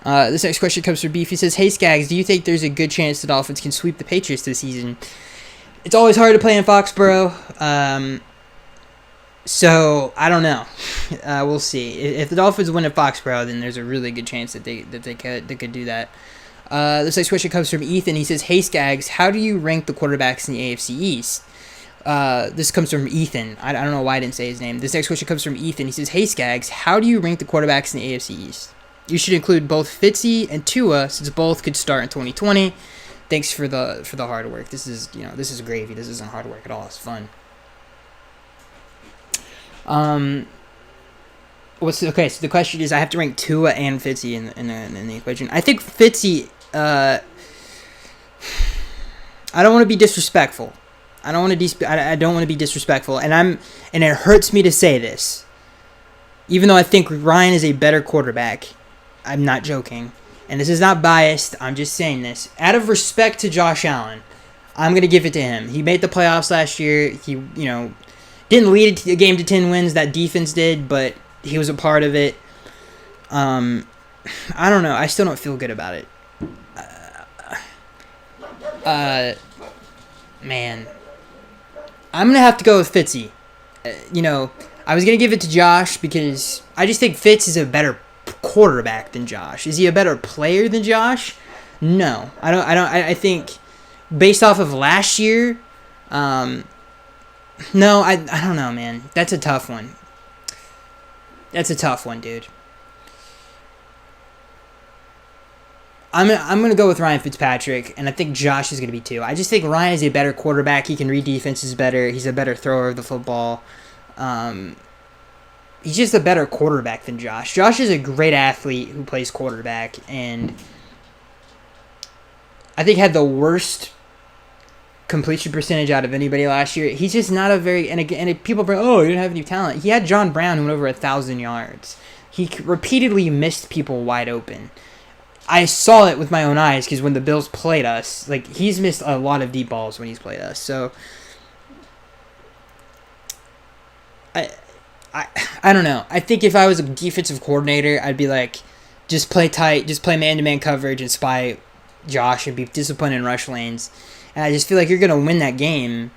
This next question comes from Beef. He says, "Hey Skaggs, do you think there's a good chance the Dolphins can sweep the Patriots this season? It's always hard to play in Foxborough, so I don't know. We'll see. If the Dolphins win at Foxborough, then there's a really good chance that they could do that." This next question comes from Ethan. He says, "Hey Skaggs, how do you rank the quarterbacks in the AFC East?" This comes from Ethan. I don't know why I didn't say his name. This next question comes from Ethan. He says, "Hey Skaggs, how do you rank the quarterbacks in the AFC East? You should include both Fitzy and Tua since both could start in 2020. Thanks for the hard work." This is gravy. This isn't hard work at all. It's fun. So the question is, I have to rank Tua and Fitzy in the equation. I think Fitzy. I don't want to be disrespectful. I don't want to be disrespectful, and it hurts me to say this. Even though I think Ryan is a better quarterback, I'm not joking, and this is not biased. I'm just saying this out of respect to Josh Allen. I'm gonna give it to him. He made the playoffs last year. He didn't lead a game to 10 wins. That defense did, but he was a part of it. I don't know. I still don't feel good about it. Man. I'm going to have to go with Fitzy. I was going to give it to Josh because I just think Fitz is a better quarterback than Josh. Is he a better player than Josh? No. I think based off of last year, no, I don't know, man. That's a tough one. That's a tough one, dude. I'm gonna go with Ryan Fitzpatrick, and I think Josh is gonna be too. I just think Ryan is a better quarterback. He can read defenses better. He's a better thrower of the football. He's just a better quarterback than Josh. Josh is a great athlete who plays quarterback, and I think had the worst completion percentage out of anybody last year. He's just not a very and people bring, oh, he didn't have any talent. He had John Brown who went over 1,000 yards. He repeatedly missed people wide open. I saw it with my own eyes because when the Bills played us, he's missed a lot of deep balls when he's played us. So I don't know. I think if I was a defensive coordinator, I'd be like, just play tight, just play man-to-man coverage and spy Josh and be disciplined in rush lanes. And I just feel like you're going to win that game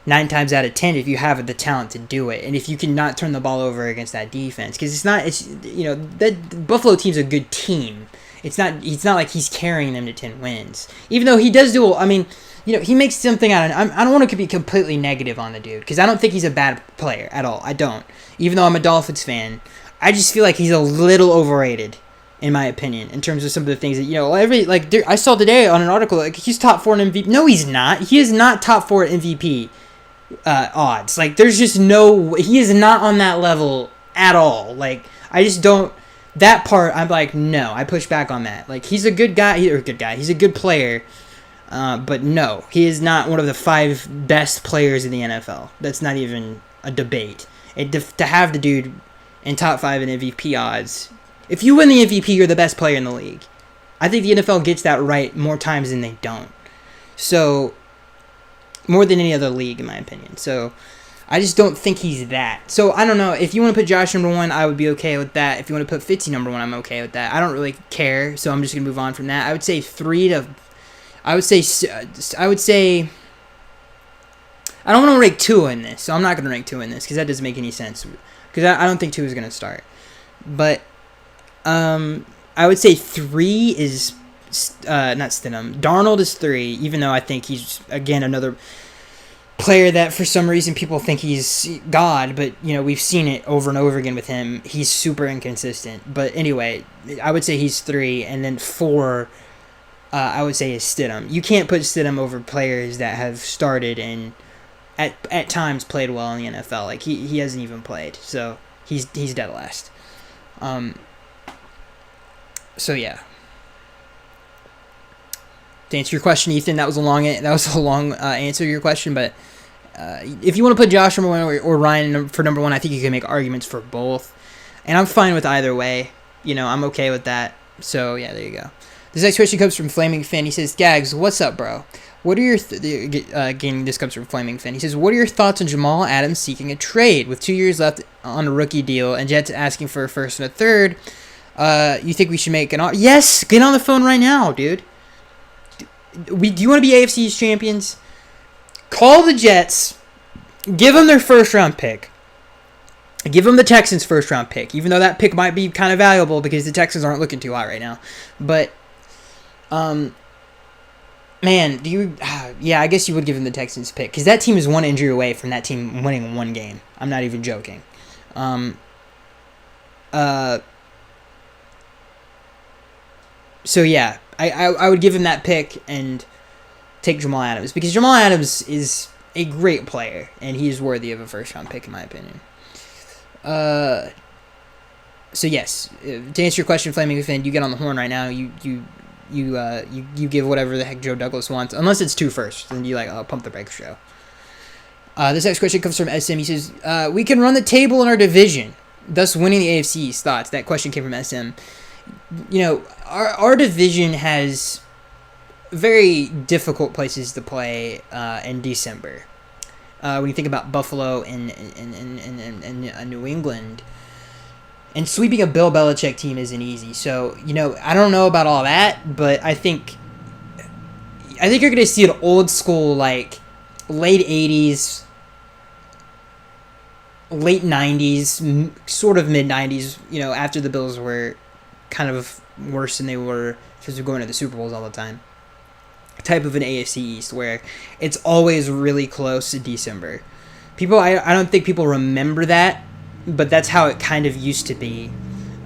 9 times out of 10 if you have the talent to do it. And if you can not turn the ball over against that defense. Because that Buffalo team's a good team. It's not like he's carrying them to 10 wins. Even though he does he makes something out of it. I don't want to be completely negative on the dude because I don't think he's a bad player at all. I don't. Even though I'm a Dolphins fan, I just feel like he's a little overrated, in my opinion, in terms of some of the things that, I saw today on an article, he's top 4 in MVP. No, he's not. He is not top 4 MVP odds. There's just he is not on that level at all. I just don't. That part, I'm like, no, I push back on that. He's a good guy. He's a good player. But no, he is not one of the 5 best players in the NFL. That's not even a debate. To have the dude in top 5 in MVP odds, if you win the MVP, you're the best player in the league. I think the NFL gets that right more times than they don't. So, more than any other league, in my opinion. So, I just don't think he's that. So, I don't know. If you want to put Josh number 1, I would be okay with that. If you want to put Fitzy number 1, I'm okay with that. I don't really care, so I'm just going to move on from that. I would say 3 to... I would say... I don't want to rank Tua in this, so I'm not going to rank Tua in this, because that doesn't make any sense. Because I don't think Tua is going to start. But, I would say 3 is... not Stidham. Darnold is 3, even though I think he's, again, another... player that for some reason people think he's God, but we've seen it over and over again with him. He's super inconsistent. But anyway, I would say he's 3, and then 4, I would say is Stidham. You can't put Stidham over players that have started and at times played well in the NFL. Like he hasn't even played, so he's dead last. So yeah. To answer your question, Ethan, that was a long answer to your question, but if you want to put Josh number 1 or Ryan for number 1, I think you can make arguments for both, and I'm fine with either way. I'm okay with that. So yeah, there you go. This next question comes from Flaming Finn. He says, "Gags, what's up, bro? What are your again? This comes from Flaming Finn. He says, what are your thoughts on Jamal Adams seeking a trade with 2 years left on a rookie deal and Jets asking for a first and a third? You think we should make an offer? Yes, get on the phone right now, dude. Do you want to be AFC East champions? Call the Jets. Give them their first round pick. Give them the Texans' first round pick, even though that pick might be kind of valuable because the Texans aren't looking too hot right now. But, man, I guess you would give them the Texans' pick because that team is one injury away from that team winning 1 game. I'm not even joking. So yeah, I would give him that pick and take Jamal Adams because Jamal Adams is a great player and he is worthy of a first round pick in my opinion. So yes, to answer your question, Flaming Finn, you get on the horn right now. You give whatever the heck Joe Douglas wants, unless it's 2 firsts, then you pump the brakes show. This next question comes from SM. He says, we can run the table in our division, thus winning the AFC East. Thoughts? That question came from SM. Our division has very difficult places to play in December. When you think about Buffalo and New England, and sweeping a Bill Belichick team isn't easy. So I don't know about all that, but I think you're going to see an old school late 80s, late 90s, sort of mid 90s. After the Bills were kind of worse than they were because of going to the Super Bowls all the time. Type of an AFC East where it's always really close to December. I don't think people remember that, but that's how it kind of used to be.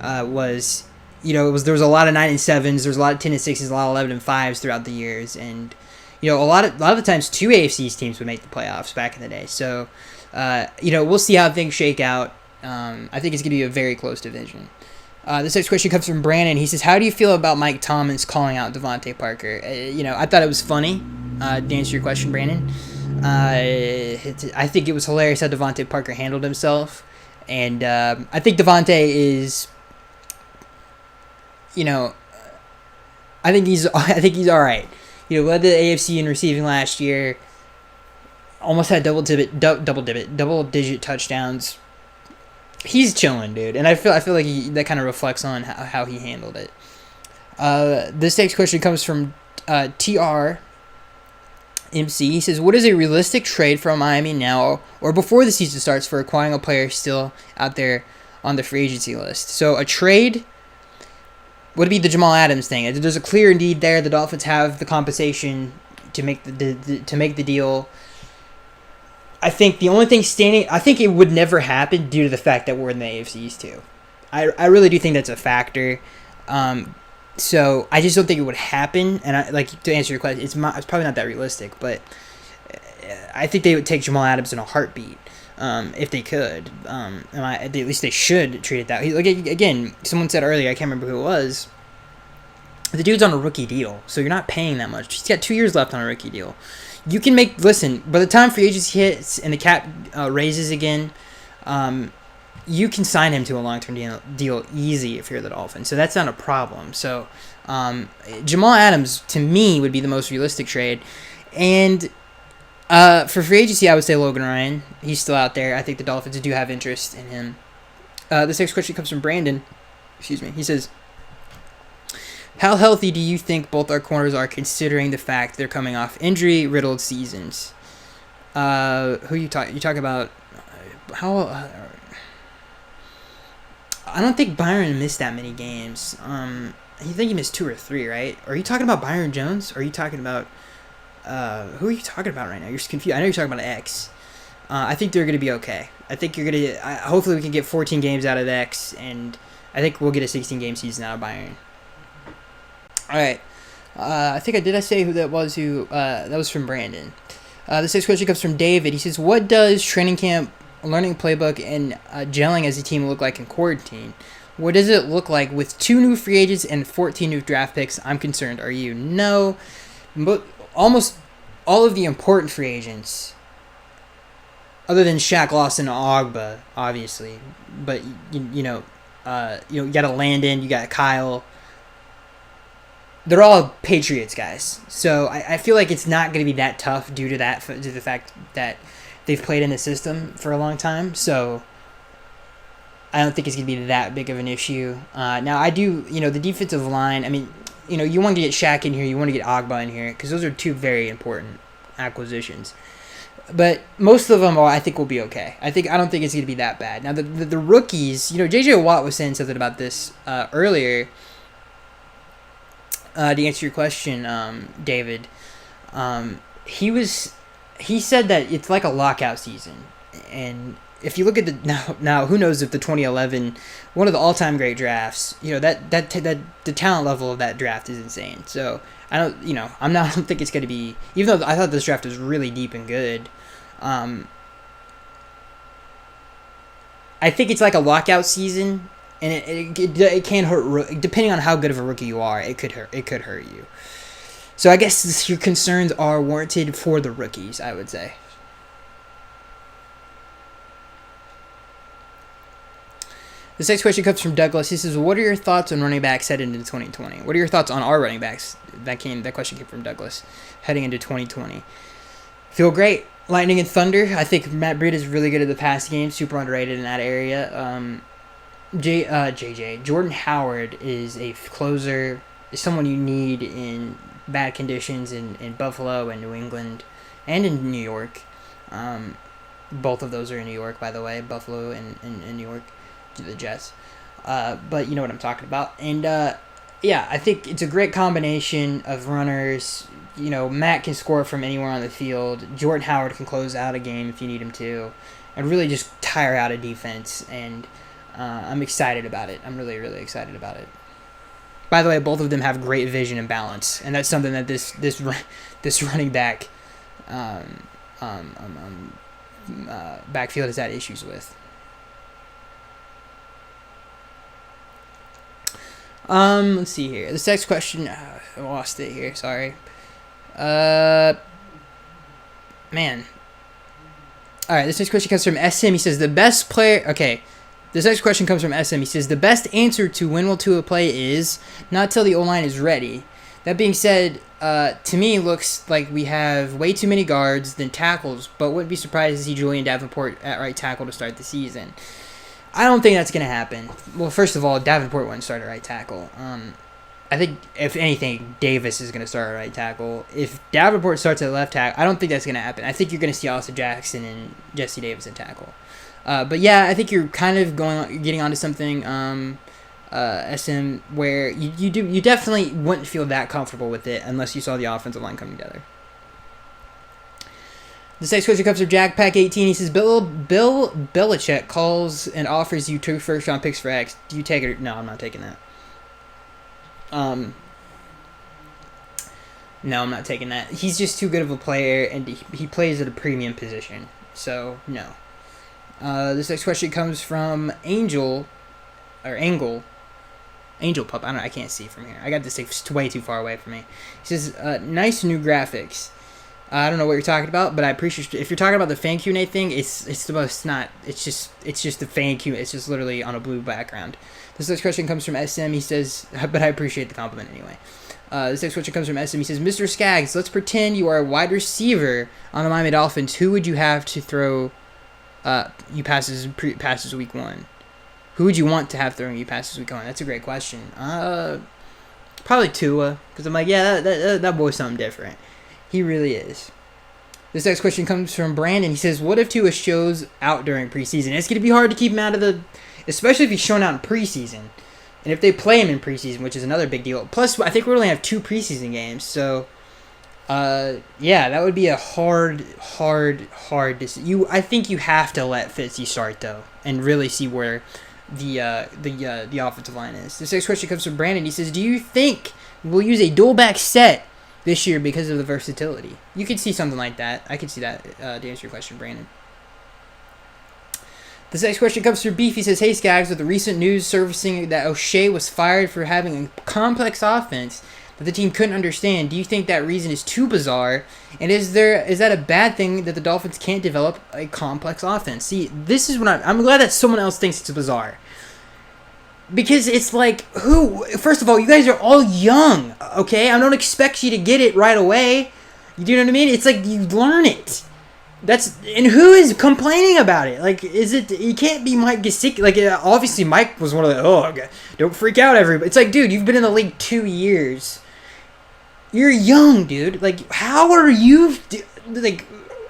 There was a lot of 9 and 7s, there was a lot of 10 and 6s, a lot of 11 and 5s throughout the years, and a lot of the times 2 AFC East teams would make the playoffs back in the day. So we'll see how things shake out. I think it's going to be a very close division. This next question comes from Brandon. He says, how do you feel about Mike Thomas calling out Devontae Parker? I thought it was funny, to answer your question, Brandon. I think it was hilarious how Devontae Parker handled himself. And I think Devontae is, I think he's all right. Led the AFC in receiving last year. Almost had double-digit touchdowns. He's chilling, dude, and I feel like that kind of reflects on how he handled it. This next question comes from TR MC. He says, what is a realistic trade from Miami now or before the season starts for acquiring a player still out there on the free agency list? So a trade would be the Jamal Adams thing. There's a clear need there. The Dolphins have the compensation to make the deal. I think the only thing I think it would never happen due to the fact that we're in the AFC East too. I really do think that's a factor. So I just don't think it would happen. And to answer your question, it's probably not that realistic, but I think they would take Jamal Adams in a heartbeat if they could. At least they should treat it that way. Again, someone said earlier, I can't remember who it was. The dude's on a rookie deal, so you're not paying that much. He's got 2 years left on a rookie deal. You can listen, by the time free agency hits and the cap raises again, you can sign him to a long-term deal easy if you're the Dolphins. So that's not a problem. So Jamal Adams, to me, would be the most realistic trade. And for free agency, I would say Logan Ryan. He's still out there. I think the Dolphins do have interest in him. This next question comes from Brandon. Excuse me. He says, how healthy do you think both our corners are considering the fact they're coming off injury-riddled seasons? Who you talk about? How? I don't think Byron missed that many games. I think he missed 2 or 3, right? Are you talking about Byron Jones? Or are you talking about Who are you talking about right now? You're confused. I know you're talking about X. I think they're going to be okay. I think you're going to... hopefully we can get 14 games out of X, and I think we'll get a 16-game season out of Bayern. All right. I think did I say who that was? That was from Brandon. This next question comes from David. He says, what does training camp, learning playbook, and gelling as a team look like in quarantine? What does it look like with 2 new free agents and 14 new draft picks? I'm concerned. Are you? No. But almost all of the important free agents, other than Shaq, Lawson, and Ogba, obviously. But, you got a Landon, you got Kyle. They're all Patriots guys. So I feel like it's not going to be that tough due to the fact that they've played in the system for a long time. So I don't think it's going to be that big of an issue. Now, I do, the defensive line, I mean, you want to get Shaq in here, you want to get Ogba in here, because those are 2 very important acquisitions. But most of them, I think, will be okay. I don't think it's going to be that bad. Now, the rookies, J.J. Watt was saying something about this earlier. To answer your question, David, he said that it's like a lockout season, and if you look at now, who knows if the 2011, one of the all-time great drafts, that the talent level of that draft is insane. So I don't think it's going to be, even though I thought this draft was really deep and good. I think it's like a lockout season. And it can hurt, depending on how good of a rookie you are. It could hurt you. So I guess your concerns are warranted for the rookies, I would say. This next question comes from Douglas. He says, "What are your thoughts on running backs heading into 2020? What are your thoughts on our running backs?" That question came from Douglas. Heading into 2020, feel great. Lightning and Thunder. I think Matt Breida is really good at the pass game. Super underrated in that area. Jordan Howard is a closer, is someone you need in bad conditions in Buffalo and New England and in New York. Both of those are in New York, by the way, Buffalo and New York, the Jets. But you know what I'm talking about. And I think it's a great combination of runners. Matt can score from anywhere on the field. Jordan Howard can close out a game if you need him to, and really just tire out a defense. And I'm excited about it. I'm really, really excited about it. By the way, both of them have great vision and balance, and that's something that this running back backfield has had issues with. Let's see here. This next question, I lost it here. Sorry. Man. All right. This next question comes from SM. He says the best player. Okay. This next question comes from SM. He says, the best answer to when will Tua play is not till the O-line is ready. That being said, to me, it looks like we have way too many guards than tackles, but wouldn't be surprised to see Julian Davenport at right tackle to start the season. I don't think that's going to happen. Well, first of all, Davenport wouldn't start at right tackle. I think, if anything, Davis is going to start at right tackle. If Davenport starts at left tackle, I don't think that's going to happen. I think you're going to see Austin Jackson and Jesse Davis at tackle. But yeah, I think you're kind of getting onto something, SM, where you definitely wouldn't feel that comfortable with it unless you saw the offensive line come together. This next question comes from JackPack18. He says, Bill Belichick calls and offers you 2 first-round picks for X. Do you take it? No, I'm not taking that. No, I'm not taking that. He's just too good of a player, and he plays at a premium position. So, no. This next question comes from Angel Pup. I don't know. I can't see from here. I got this thing way too far away from me. He says, nice new graphics. I don't know what you're talking about, but I appreciate if you're talking about the fan Q&A thing. It's the most not. It's just the fan Q. It's just literally on a blue background. This next question comes from SM. He says, but I appreciate the compliment anyway. This next question comes from SM. He says, Mr. Skaggs, let's pretend you are a wide receiver on the Miami Dolphins. Who would you have to throw you passes week 1? Who would you want to have throwing you passes week 1? That's a great question. Probably Tua, because I'm like, yeah, that boy's something different. He really is. This next question comes from Brandon. He says, what if Tua shows out during preseason? It's going to be hard to keep him out of the... Especially if he's shown out in preseason. And if they play him in preseason, which is another big deal. Plus, I think we only have 2 preseason games. So, Yeah, that would be a hard decision. I think you have to let Fitzy start though, and really see where the offensive line is. This next question comes from Brandon. He says, "Do you think we'll use a dual back set this year because of the versatility?" You could see something like that. I could see that to answer your question, Brandon. This next question comes from Beef. He says, "Hey Skaggs, with the recent news surfacing that O'Shea was fired for having a complex offense that the team couldn't understand, do you think that reason is too bizarre? And is that a bad thing that the Dolphins can't develop a complex offense?" See, this is what I'm glad that someone else thinks it's bizarre. Because it's like, first of all, you guys are all young, okay? I don't expect you to get it right away. You do know what I mean? It's like you learn it. And who is complaining about it? Like, it can't be Mike Gesicki. Like, obviously Mike was one of the, don't freak out, everybody. It's like, dude, you've been in the league 2 years. You're young, dude. Like, how are you,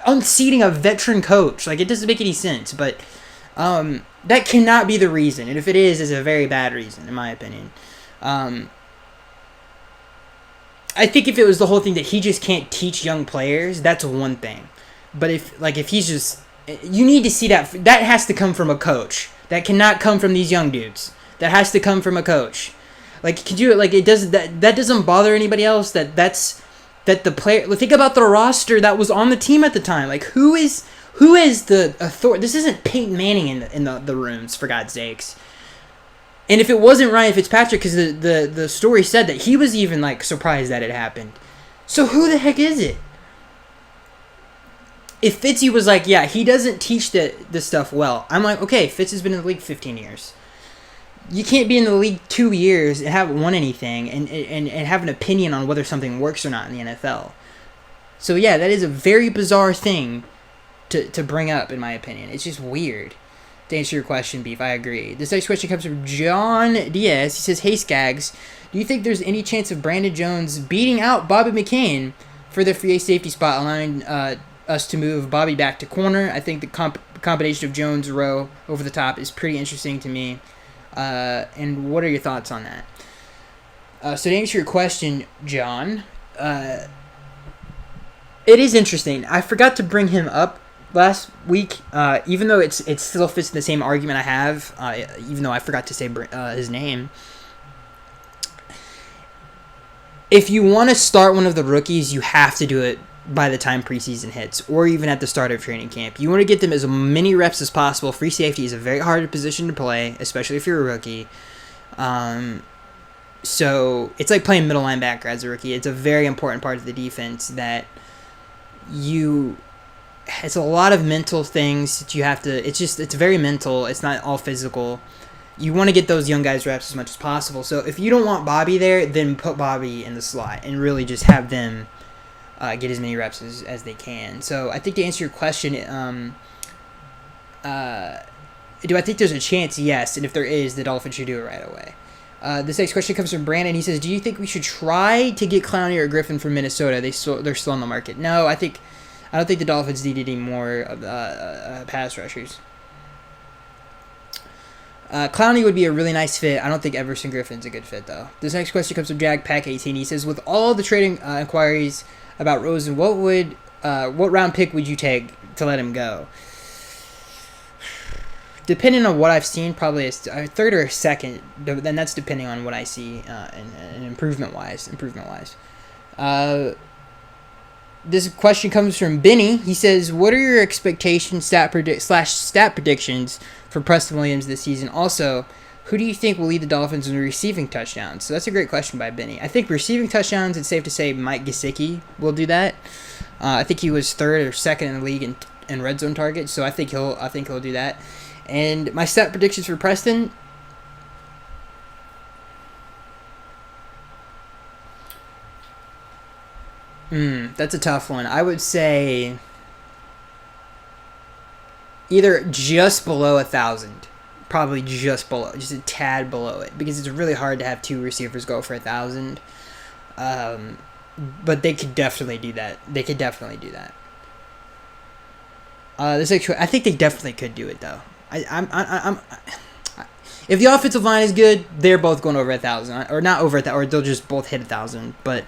unseating a veteran coach? Like, it doesn't make any sense. But that cannot be the reason. And if it is, it's a very bad reason, in my opinion. I think if it was the whole thing that he just can't teach young players, that's one thing. But if he's just, you need to see that has to come from a coach. That cannot come from these young dudes. That has to come from a coach. Like, could you, like, it does that doesn't bother anybody else that the player, think about the roster that was on the team at the time. Like, who is the authority? This isn't Peyton Manning in the rooms, for God's sakes. And if it wasn't Ryan Fitzpatrick, because the story said that he was even, like, surprised that it happened. So who the heck is it? If Fitzy was like, yeah, he doesn't teach this stuff well, I'm like, okay, Fitz has been in the league 15 years. You can't be in the league 2 years and haven't won anything and have an opinion on whether something works or not in the NFL. So, yeah, that is a very bizarre thing to bring up, in my opinion. It's just weird. To answer your question, Beef, I agree. This next question comes from John Diaz. He says, "Hey, Skaggs, do you think there's any chance of Brandon Jones beating out Bobby McCain for the free safety spot, allowing us to move Bobby back to corner? I think the combination of Jones row over the top is pretty interesting to me. And what are your thoughts on that?" So to answer your question, John, it is interesting. I forgot to bring him up last week, even though it still fits in the same argument I have, even though I forgot to say his name. If you want to start one of the rookies, you have to do it by the time preseason hits, or even at the start of training camp. You want to get them as many reps as possible. Free safety is a very hard position to play, especially if you're a rookie. So it's like playing middle linebacker as a rookie. It's a very important part of the defense that it's a lot of mental things that you have to, it's very mental. It's not all physical. You want to get those young guys reps as much as possible. So if you don't want Bobby there, then put Bobby in the slot and really just have them get as many reps as they can. So I think to answer your question, do I think there's a chance? Yes. And if there is, the Dolphins should do it right away. This next question comes from Brandon. He says, "Do you think we should try to get Clowney or Griffin from Minnesota? They're still on the market." No, I don't think the Dolphins need any more of pass rushers. Clowney would be a really nice fit. I don't think Everson Griffin's a good fit, though. This next question comes from JagPack18. He says, "With all the trading inquiries about Rosen, what round pick would you take to let him go?" Depending on what I've seen, probably a third or a second. Then that's depending on what I see and improvement wise. This question comes from Benny. He says, "What are your expectations stat predictions for Preston Williams this season? Also, who do you think will lead the Dolphins in receiving touchdowns?" So that's a great question by Benny. I think receiving touchdowns, it's safe to say Mike Gesicki will do that. I think he was third or second in the league in red zone targets, so I think he'll do that. And my stat predictions for Preston, that's a tough one. I would say either just below 1,000, probably just a tad below it, because it's really hard to have two receivers go for 1,000. But they could definitely do that. I think they definitely could do it though. If the offensive line is good, they're both going over 1,000, or not over 1,000, or they'll just both hit 1,000. But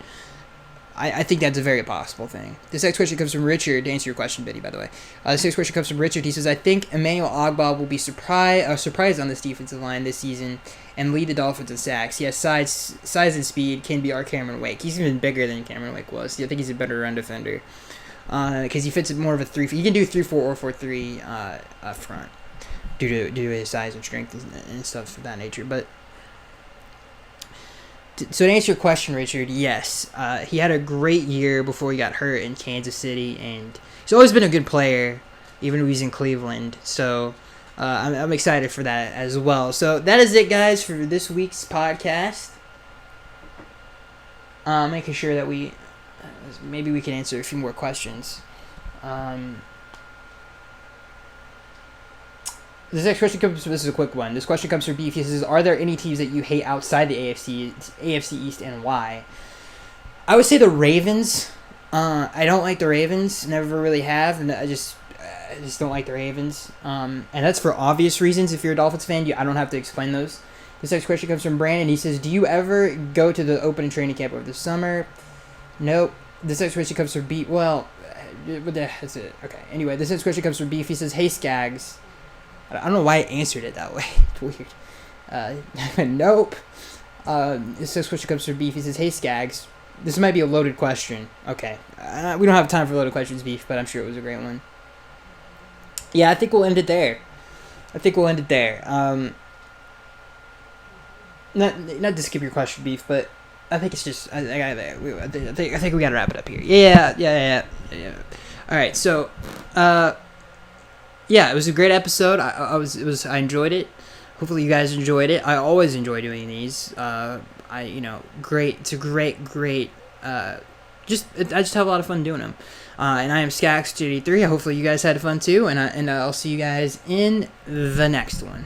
I think that's a very possible thing. This next question comes from Richard. To answer your question, Biddy, by the way. This next question comes from Richard. He says, I think Emmanuel Ogbah will be surprised on this defensive line this season and lead the Dolphins in sacks. He has size and speed, can be our Cameron Wake. He's even bigger than Cameron Wake was. I think he's a better run defender because he fits more of a 3. He can do 3-4 or 4-3 up front due to his size and strength and stuff of that nature. But so to answer your question, Richard, yes, he had a great year before he got hurt in Kansas City, and he's always been a good player, even when he's in Cleveland. So I'm excited for that as well. So that is it, guys, for this week's podcast. Making sure that maybe we can answer a few more questions. This next question this is a quick one. This question comes from Beef. He says, are there any teams that you hate outside the AFC East and why? I would say the Ravens. I don't like the Ravens. Never really have. And I just don't like the Ravens. And that's for obvious reasons. If you're a Dolphins fan, I don't have to explain those. This next question comes from Brandon. He says, do you ever go to the opening training camp over the summer? Nope. This next question comes from Beef. Well, that's it. Okay. Anyway, this next question comes from Beef. He says, hey, Skaggs. I don't know why I answered it that way. It's weird. Nope. This next question comes from Beef. He says, hey, Skaggs. This might be a loaded question. Okay. We don't have time for loaded questions, Beef, but I'm sure it was a great one. Yeah, I think we'll end it there. Not to skip your question, Beef, but I think it's just... I think we got to wrap it up here. Yeah. All right, so... yeah, it was a great episode. I enjoyed it. Hopefully you guys enjoyed it. I always enjoy doing these. Great. It's a great. I just have a lot of fun doing them. And I am Skax83. Hopefully you guys had fun too. And I'll see you guys in the next one.